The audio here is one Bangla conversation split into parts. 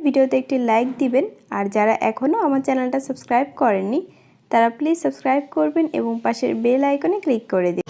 ভিডিওতে একটি লাইক দিবেন আর যারা এখনও আমার চ্যানেলটা সাবস্ক্রাইব করেননি তারা প্লিজ সাবস্ক্রাইব করবেন এবং পাশের বেল আইকনে ক্লিক করে দিন।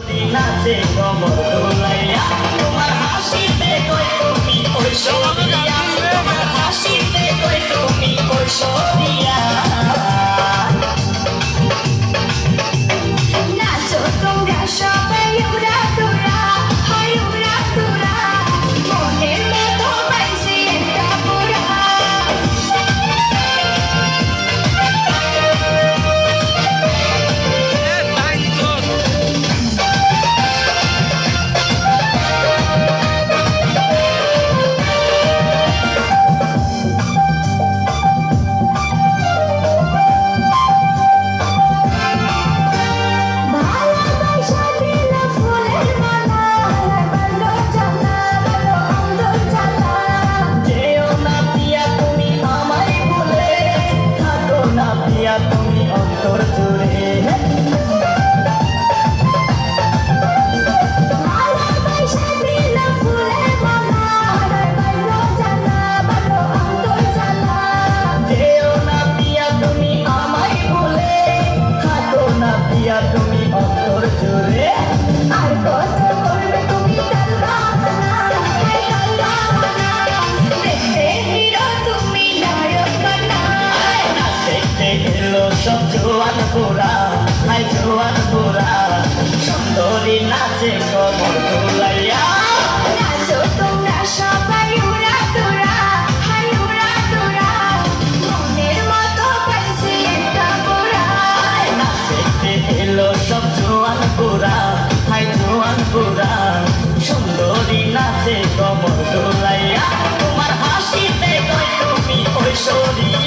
তুমি অন্তর জুড়ে তুমি অন্তর জুড়ে আর কত করবে তুমি সব জোয়ান গোরা হাই জোয়ান গোরা সুন্দরী নাচে কমর দোলাইয়া নাচো তোমরা সবাই উড়া তোরা হাই উড়া তোরা মনের মতো পাইছে একটা গোরা নাচতে এলো সব জোয়ান গোরা হাই জোয়ান গোরা সুন্দরী নাচে কমর দোলাইয়া তোমার হাসিতে কই তুমি ঐশ্বরিয়া